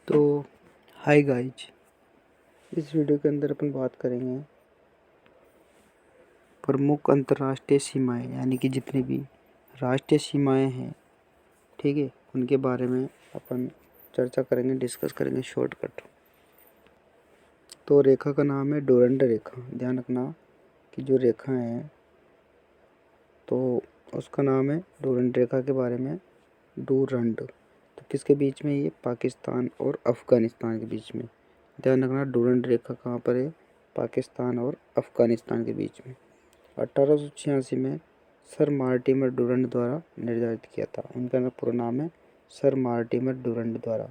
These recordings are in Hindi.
तो हाय गाइज, इस वीडियो के अंदर अपन बात करेंगे प्रमुख अंतर्राष्ट्रीय सीमाएं, यानी कि जितनी भी राष्ट्रीय सीमाएं हैं, ठीक है, उनके बारे में अपन चर्चा करेंगे, डिस्कस करेंगे शॉर्टकट। तो रेखा का नाम है डोरंड रेखा। ध्यान रखना कि जो रेखा है तो उसका नाम है डोरंड रेखा के बारे में, डूरंड। तो किसके बीच में? ये पाकिस्तान और अफ़गानिस्तान के बीच में। ध्यान रखना डोरंड रेखा कहाँ पर है? पाकिस्तान और अफ़गानिस्तान के बीच में। 1886 में सर मार्टिमर डुरंड द्वारा निर्धारित किया था। उनका पूरा नाम है सर मार्टिमर डुरंड द्वारा।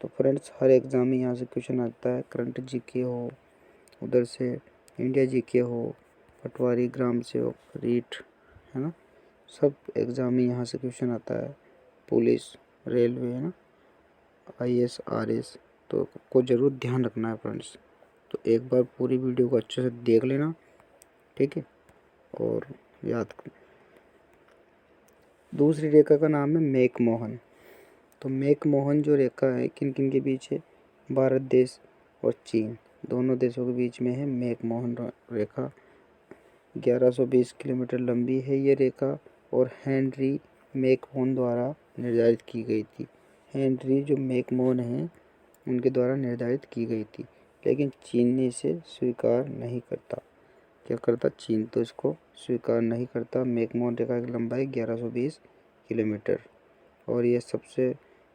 तो फ्रेंड्स, हर एग्ज़ाम में यहाँ से क्वेश्चन आता है। करंट जीके हो, उधर से इंडिया जीके हो, पटवारी, ग्राम सेवक, रीट, है ना, सब एग्ज़ाम में यहाँ से क्वेश्चन आता है। पुलिस, रेलवे, है ना, आईएएस, आरएस, तो आपको ज़रूर ध्यान रखना है फ्रेंड्स। तो एक बार पूरी वीडियो को अच्छे से देख लेना, ठीक है, और याद कर। दूसरी रेखा का नाम है मैकमोहन। तो मैकमोहन जो रेखा है किन किन के बीच है? भारत देश और चीन, दोनों देशों के बीच में है मैकमोहन रेखा। 1120 किलोमीटर लंबी है ये रेखा और हेनरी मैकमोहन द्वारा निर्धारित की गई थी। हेनरी जो मैकमोहन हैं उनके द्वारा निर्धारित की गई थी, लेकिन चीन ने इसे स्वीकार नहीं करता। क्या करता? चीन तो इसको स्वीकार नहीं करता। मैकमोहन रेखा की लंबाई 1120 किलोमीटर और ये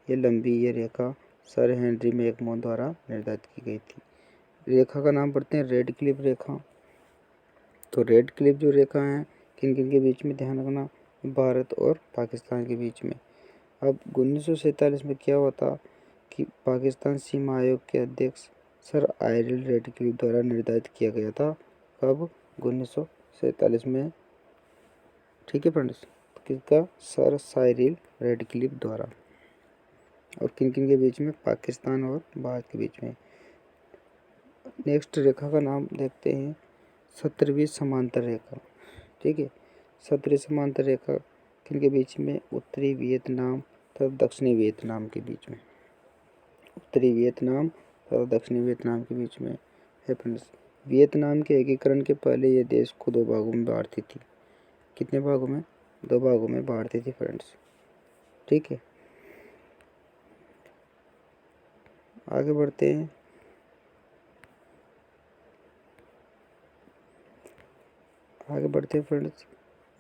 लंबी ये रेखा सर हेनरी मैकमोहन द्वारा निर्धारित की गई थी। रेखा का नाम पढ़ते हैं रेड क्लिफ रेखा। तो रेड क्लिफ जो रेखा है किन किन के बीच में? ध्यान रखना, भारत और पाकिस्तान के बीच में। अब 1947 में क्या हुआ था कि पाकिस्तान सीमा आयोग के अध्यक्ष सर आयरल रेड क्लिफ द्वारा निर्धारित किया गया था। कब? 1947 में, ठीक है फ्रेंड्स। किसका? सर साइरिल रेडक्लिफ द्वारा। और किन किन के बीच में? पाकिस्तान और भारत के बीच में। नेक्स्ट रेखा का नाम देखते हैं 17वीं समांतर रेखा, ठीक है। 17वीं समांतर रेखा किन के बीच में? उत्तरी वियतनाम तथा दक्षिणी वियतनाम के बीच में। उत्तरी वियतनाम तथा दक्षिणी वियतनाम के बीच में है फ्रेंड्स। वियतनाम के एकीकरण के पहले ये देश को 2 भागों में बांटती थी। कितने भागों में? 2 भागों में बांटती थी फ्रेंड्स, ठीक है। आगे बढ़ते हैं। फ्रेंड्स,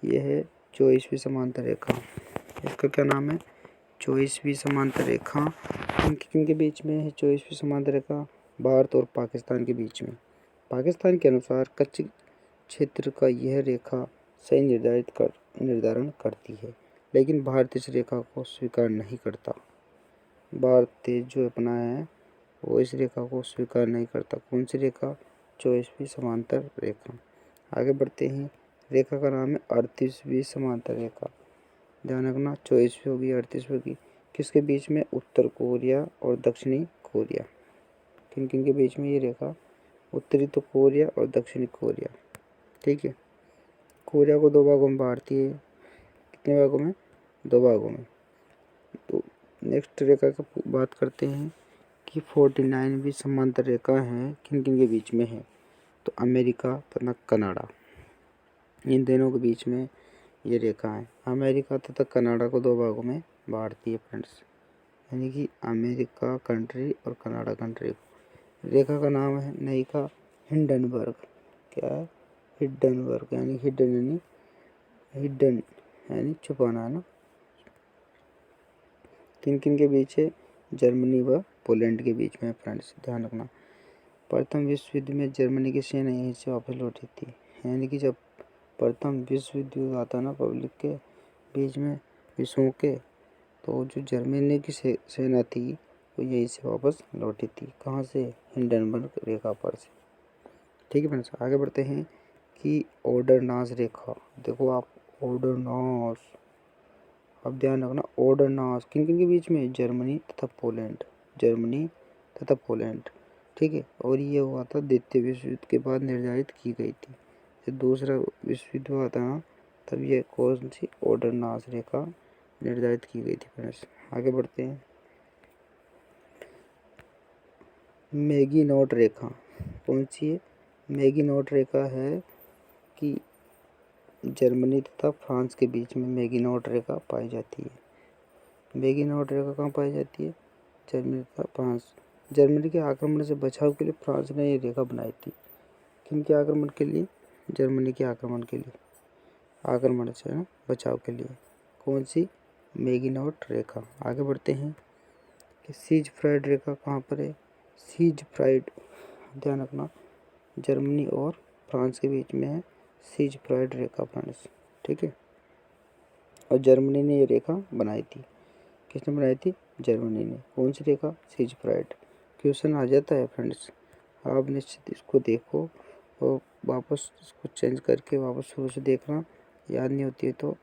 ये है 24वीं समांतर रेखा। इसका क्या नाम है? 24वीं समांतर रेखा। किन के बीच में है 24वीं समांतर रेखा? भारत और पाकिस्तान के बीच में। पाकिस्तान के अनुसार कच्छ क्षेत्र का यह रेखा सही निर्धारण करती है, लेकिन भारत इस रेखा को स्वीकार नहीं करता। भारत जो अपना है वो इस रेखा को स्वीकार नहीं करता। कौन सी रेखा? 24वीं समांतर रेखा। आगे बढ़ते हैं। रेखा का नाम है 38वीं समांतर रेखा। ध्यान रखना, 24वीं होगी, 38वीं होगी। किसके बीच में? उत्तर कोरिया और दक्षिणी कोरिया। किन किन के बीच में ये रेखा? उत्तरी तो कोरिया और दक्षिणी कोरिया, ठीक है। कोरिया को 2 भागों में बांटती है। कितने भागों में? 2 भागों में। तो नेक्स्ट रेखा का बात करते हैं कि 49वीं समांतर रेखा है किन किन के बीच में है? तो अमेरिका तथा कनाडा, इन दोनों के बीच में ये रेखा है। अमेरिका तथा कनाडा को 2 भागों में बांटती है फ्रेंड्स, यानी कि अमेरिका कंट्री और कनाडा कंट्री। रेखा का नाम है नयिका हिंडनबर्ग। क्या है? हिंडनबर्ग, यानी हिडन यानी छुपाना, है ना। किन किन के बीच है? जर्मनी व पोलैंड के बीच में फ्रेंड्स, ध्यान रखना। प्रथम विश्व युद्ध में जर्मनी की सेना यहीं से वापस लौटी थी, यानी कि जब प्रथम विश्व युद्ध हुआ था ना पब्लिक के बीच में, विश्वों के, तो जो जर्मनी की सेना थी वो यहीं से वापस लौटी थी। कहाँ से? हिंडनबर्ग रेखा पर से, ठीक है फ्रेंड्स। आगे बढ़ते हैं कि ओडरनास रेखा। देखो आप, ओडरनास, अब ध्यान रखना, ओडरनास किन किन के बीच में? जर्मनी तथा पोलैंड, जर्मनी तथा पोलैंड, ठीक है। और ये हुआ था द्वितीय विश्व युद्ध के बाद निर्धारित की गई थी। जब दूसरा विश्व युद्ध हुआ था ना, तब ये कौन सी ओडरनास रेखा निर्धारित की गई थी फ्रेंड्स। आगे बढ़ते हैं। मैगीनॉट रेखा कौन सी है? मैगीनॉट रेखा है कि जर्मनी तथा फ्रांस के बीच में मैगीनॉट रेखा पाई जाती है। मैगीनॉट रेखा कहाँ पाई जाती है? जर्मनी तथा फ्रांस। जर्मनी के आक्रमण से बचाव के लिए फ्रांस ने ये रेखा बनाई थी। किन के आक्रमण के लिए? जर्मनी के आक्रमण के लिए, आक्रमण से ना बचाव के लिए। कौन सी? मैगीनॉट रेखा। आगे बढ़ते हैं कि सीज फ्राइड रेखा कहाँ पर है? सीज फ्राइड, ध्यान रखना, जर्मनी और फ्रांस के बीच में है सीज फ्राइड रेखा फ्रेंड्स, ठीक है। और जर्मनी ने ये रेखा बनाई थी। किसने बनाई थी? जर्मनी ने। कौन सी रेखा? Siegfried. क्वेश्चन आ जाता है फ्रेंड्स, आप निश्चित इसको देखो और वापस इसको चेंज करके वापस शुरू से देखना, याद नहीं होती है तो,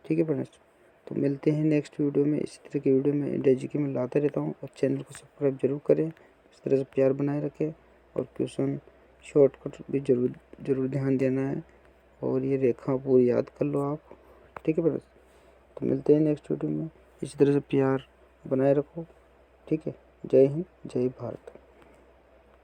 ठीक है फ्रेंड्स। तो मिलते हैं नेक्स्ट वीडियो में। इसी तरह की वीडियो में इंडिया जीके में लाता रहता हूँ और चैनल को सब्सक्राइब जरूर करें, इस तरह से प्यार बनाए रखें और क्वेश्चन शॉर्टकट भी जरूर ध्यान देना है और ये रेखा पूरी याद कर लो आप, ठीक है फ्रेंड्स। तो मिलते हैं नेक्स्ट वीडियो में, इसी तरह से प्यार बनाए रखो, ठीक है। जय हिंद, जय भारत।